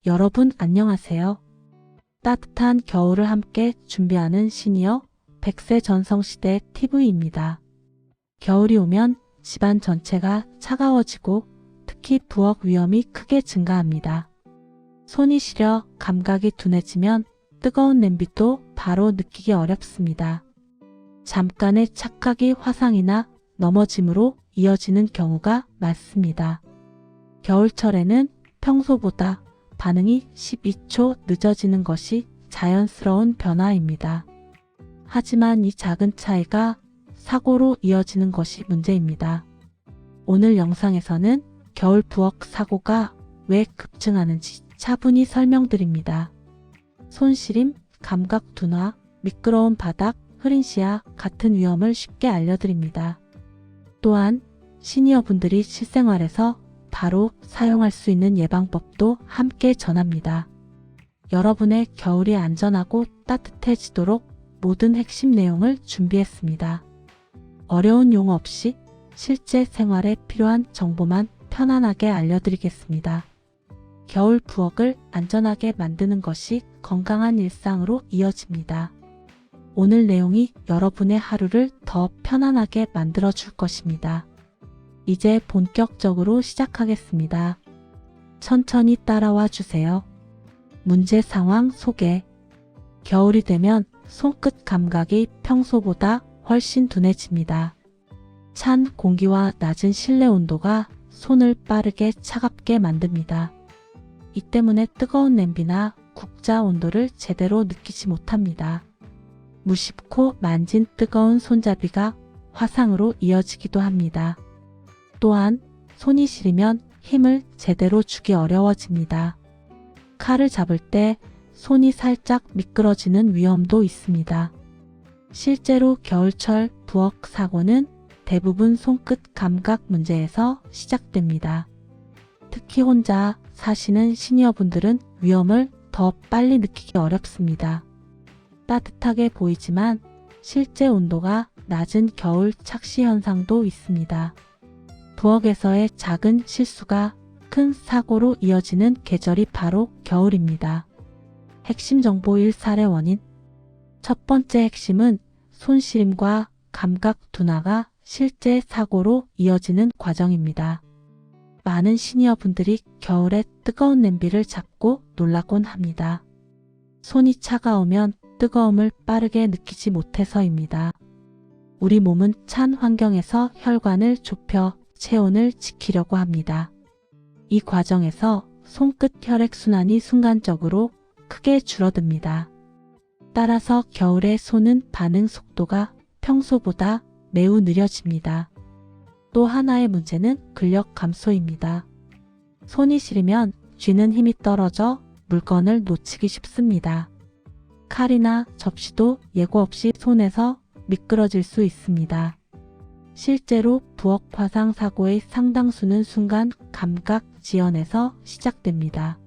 여러분 안녕하세요. 따뜻한 겨울을 함께 준비하는 시니어 100세 전성시대 TV입니다. 겨울이 오면 집안 전체가 차가워지고 특히 부엌 위험이 크게 증가합니다. 손이 시려 감각이 둔해지면 뜨거운 냄비도 바로 느끼기 어렵습니다. 잠깐의 착각이 화상이나 넘어짐으로 이어지는 경우가 많습니다. 겨울철에는 평소보다 반응이 12초 늦어지는 것이 자연스러운 변화입니다. 하지만 이 작은 차이가 사고로 이어지는 것이 문제입니다. 오늘 영상에서는 겨울 부엌 사고가 왜 급증하는지 차분히 설명드립니다. 손시림, 감각 둔화, 미끄러운 바닥, 흐린 시야 같은 위험을 쉽게 알려드립니다. 또한 시니어분들이 실생활에서 바로 사용할 수 있는 예방법도 함께 전합니다. 여러분의 겨울이 안전하고 따뜻해지도록 모든 핵심 내용을 준비했습니다. 어려운 용어 없이 실제 생활에 필요한 정보만 편안하게 알려드리겠습니다. 겨울 부엌을 안전하게 만드는 것이 건강한 일상으로 이어집니다. 오늘 내용이 여러분의 하루를 더 편안하게 만들어 줄 것입니다. 이제 본격적으로 시작하겠습니다. 천천히 따라와 주세요. 문제 상황 소개. 겨울이 되면 손끝 감각이 평소보다 훨씬 둔해집니다. 찬 공기와 낮은 실내 온도가 손을 빠르게 차갑게 만듭니다. 이 때문에 뜨거운 냄비나 국자 온도를 제대로 느끼지 못합니다. 무심코 만진 뜨거운 손잡이가 화상으로 이어지기도 합니다. 또한 손이 시리면 힘을 제대로 주기 어려워집니다. 칼을 잡을 때 손이 살짝 미끄러지는 위험도 있습니다. 실제로 겨울철 부엌 사고는 대부분 손끝 감각 문제에서 시작됩니다. 특히 혼자 사시는 시니어분들은 위험을 더 빨리 느끼기 어렵습니다. 따뜻하게 보이지만 실제 온도가 낮은 겨울 착시 현상도 있습니다. 부엌에서의 작은 실수가 큰 사고로 이어지는 계절이 바로 겨울입니다. 핵심 정보 1살의 원인. 첫 번째 핵심은 손시림과 감각 둔화가 실제 사고로 이어지는 과정입니다. 많은 시니어분들이 겨울에 뜨거운 냄비를 잡고 놀라곤 합니다. 손이 차가우면 뜨거움을 빠르게 느끼지 못해서입니다. 우리 몸은 찬 환경에서 혈관을 좁혀 체온을 지키려고 합니다. 이 과정에서 손끝 혈액순환이 순간적으로 크게 줄어듭니다. 따라서 겨울에 손은 반응 속도가 평소보다 매우 느려집니다. 또 하나의 문제는 근력 감소입니다. 손이 시리면 쥐는 힘이 떨어져 물건을 놓치기 쉽습니다. 칼이나 접시도 예고 없이 손에서 미끄러질 수 있습니다. 실제로 부엌 화상 사고의 상당수는 순간 감각 지연에서 시작됩니다.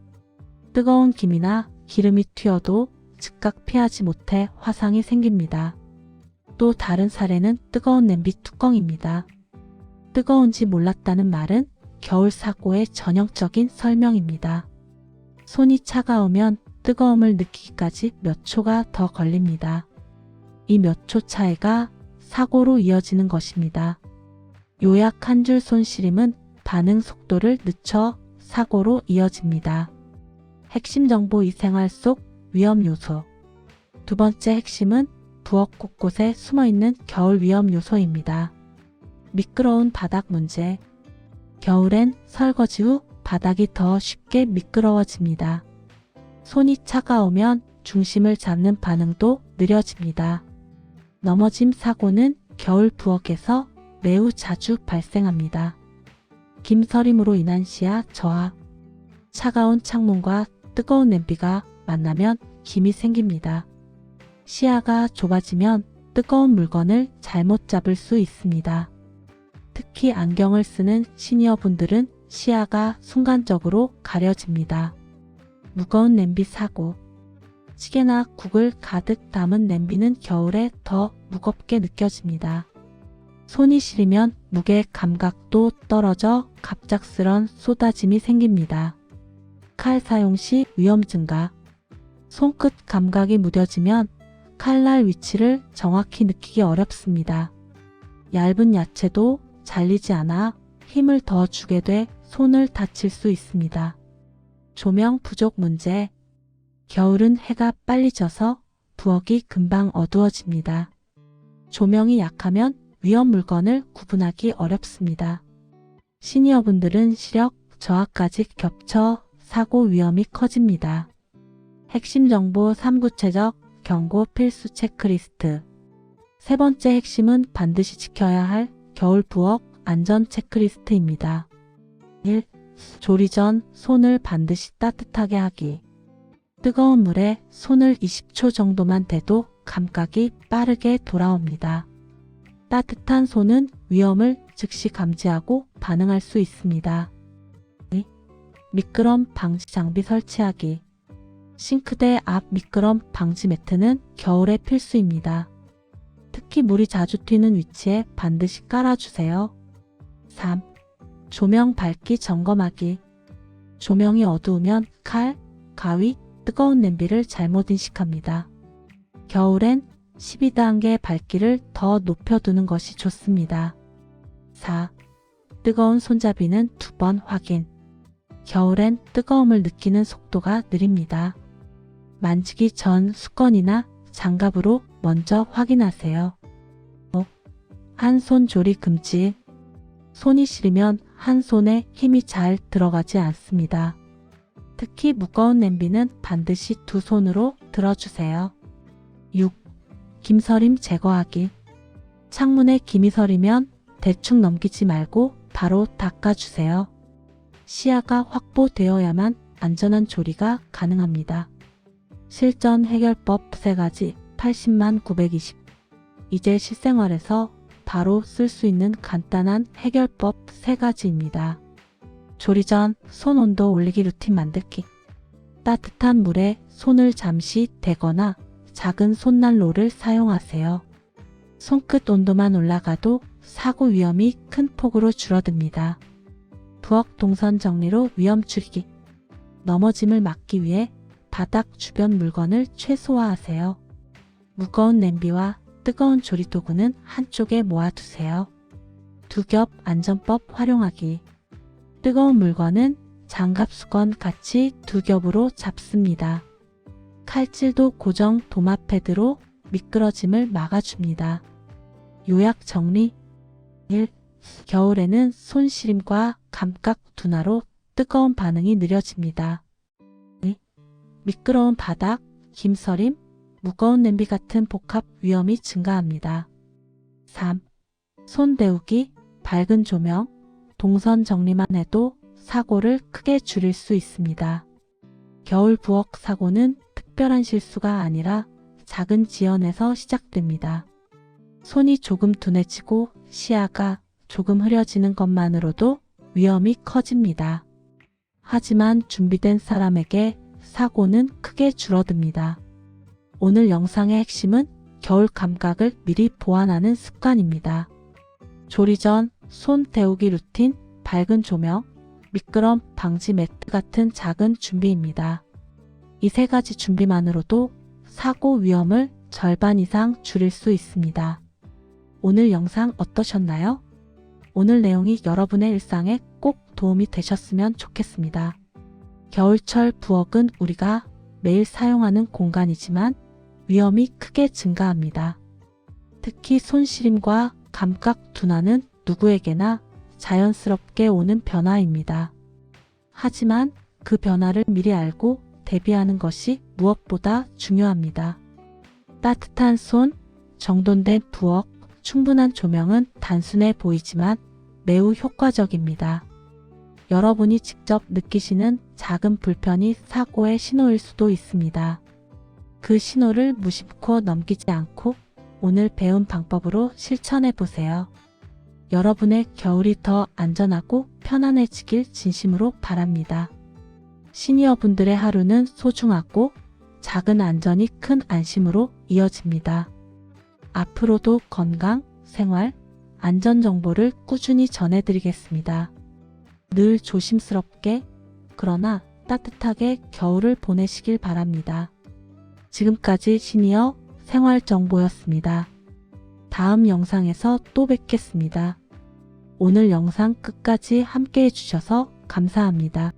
뜨거운 김이나 기름이 튀어도 즉각 피하지 못해 화상이 생깁니다. 또 다른 사례는 뜨거운 냄비 뚜껑입니다. 뜨거운지 몰랐다는 말은 겨울 사고의 전형적인 설명입니다. 손이 차가우면 뜨거움을 느끼기까지 몇 초가 더 걸립니다. 이 몇 초 차이가 사고로 이어지는 것입니다. 요약 한 줄 손시림은 반응 속도를 늦춰 사고로 이어집니다. 핵심 정보 이 생활 속 위험 요소. 두 번째 핵심은 부엌 곳곳에 숨어있는 겨울 위험 요소입니다. 미끄러운 바닥 문제. 겨울엔 설거지 후 바닥이 더 쉽게 미끄러워집니다. 손이 차가우면 중심을 잡는 반응도 느려집니다. 넘어짐 사고는 겨울 부엌에서 매우 자주 발생합니다. 김서림으로 인한 시야 저하. 차가운 창문과 뜨거운 냄비가 만나면 김이 생깁니다. 시야가 좁아지면 뜨거운 물건을 잘못 잡을 수 있습니다. 특히 안경을 쓰는 시니어분들은 시야가 순간적으로 가려집니다. 무거운 냄비 사고. 찌개나 국을 가득 담은 냄비는 겨울에 더 무겁게 느껴집니다. 손이 시리면 무게 감각도 떨어져 갑작스런 쏟아짐이 생깁니다. 칼 사용 시 위험 증가. 손끝 감각이 무뎌지면 칼날 위치를 정확히 느끼기 어렵습니다. 얇은 야채도 잘리지 않아 힘을 더 주게 돼 손을 다칠 수 있습니다. 조명 부족 문제. 겨울은 해가 빨리 져서 부엌이 금방 어두워집니다. 조명이 약하면 위험 물건을 구분하기 어렵습니다. 시니어분들은 시력 저하까지 겹쳐 사고 위험이 커집니다. 핵심 정보 3. 구체적 경고 필수 체크리스트. 세 번째 핵심은 반드시 지켜야 할 겨울 부엌 안전 체크리스트입니다. 1. 조리 전 손을 반드시 따뜻하게 하기. 뜨거운 물에 손을 20초 정도만 대도 감각이 빠르게 돌아옵니다. 따뜻한 손은 위험을 즉시 감지하고 반응할 수 있습니다. 2. 미끄럼 방지 장비 설치하기. 싱크대 앞 미끄럼 방지 매트는 겨울에 필수입니다. 특히 물이 자주 튀는 위치에 반드시 깔아주세요. 3. 조명 밝기 점검하기. 조명이 어두우면 칼, 가위, 뜨거운 냄비를 잘못 인식합니다. 겨울엔 12단계 밝기를 더 높여두는 것이 좋습니다. 4. 뜨거운 손잡이는 2번 확인. 겨울엔 뜨거움을 느끼는 속도가 느립니다. 만지기 전 수건이나 장갑으로 먼저 확인하세요. 5. 한 손 조리 금지. 손이 시리면 한 손에 힘이 잘 들어가지 않습니다. 특히 무거운 냄비는 반드시 2손으로 들어주세요. 6. 김서림 제거하기. 창문에 김이 서리면 대충 넘기지 말고 바로 닦아주세요. 시야가 확보되어야만 안전한 조리가 가능합니다. 실전 해결법 3가지 80만 920. 이제 실생활에서 바로 쓸 수 있는 간단한 해결법 3가지입니다. 조리 전 손 온도 올리기 루틴 만들기. 따뜻한 물에 손을 잠시 대거나 작은 손난로를 사용하세요. 손끝 온도만 올라가도 사고 위험이 큰 폭으로 줄어듭니다. 부엌 동선 정리로 위험 줄이기. 넘어짐을 막기 위해 바닥 주변 물건을 최소화하세요. 무거운 냄비와 뜨거운 조리도구는 한쪽에 모아두세요. 2겹 안전법 활용하기. 뜨거운 물건은 장갑 수건 같이 2겹으로 잡습니다. 칼질도 고정 도마 패드로 미끄러짐을 막아줍니다. 요약 정리. 1. 겨울에는 손시림과 감각 둔화로 뜨거운 반응이 느려집니다. 2. 미끄러운 바닥, 김서림, 무거운 냄비 같은 복합 위험이 증가합니다. 3. 손 데우기, 밝은 조명, 동선 정리만 해도 사고를 크게 줄일 수 있습니다. 겨울 부엌 사고는 특별한 실수가 아니라 작은 지연에서 시작됩니다. 손이 조금 둔해지고 시야가 조금 흐려지는 것만으로도 위험이 커집니다. 하지만 준비된 사람에게 사고는 크게 줄어듭니다. 오늘 영상의 핵심은 겨울 감각을 미리 보완하는 습관입니다. 조리 전 손 데우기 루틴, 밝은 조명, 미끄럼 방지 매트 같은 작은 준비입니다. 이 3가지 준비만으로도 사고 위험을 절반 이상 줄일 수 있습니다. 오늘 영상 어떠셨나요? 오늘 내용이 여러분의 일상에 꼭 도움이 되셨으면 좋겠습니다. 겨울철 부엌은 우리가 매일 사용하는 공간이지만 위험이 크게 증가합니다. 특히 손시림과 감각 둔화는 누구에게나 자연스럽게 오는 변화입니다. 하지만 그 변화를 미리 알고 대비하는 것이 무엇보다 중요합니다. 따뜻한 손, 정돈된 부엌, 충분한 조명은 단순해 보이지만 매우 효과적입니다. 여러분이 직접 느끼시는 작은 불편이 사고의 신호일 수도 있습니다. 그 신호를 무심코 넘기지 않고 오늘 배운 방법으로 실천해 보세요. 여러분의 겨울이 더 안전하고 편안해지길 진심으로 바랍니다. 시니어분들의 하루는 소중하고 작은 안전이 큰 안심으로 이어집니다. 앞으로도 건강, 생활, 안전 정보를 꾸준히 전해드리겠습니다. 늘 조심스럽게, 그러나 따뜻하게 겨울을 보내시길 바랍니다. 지금까지 시니어 생활정보였습니다. 다음 영상에서 또 뵙겠습니다. 오늘 영상 끝까지 함께 해주셔서 감사합니다.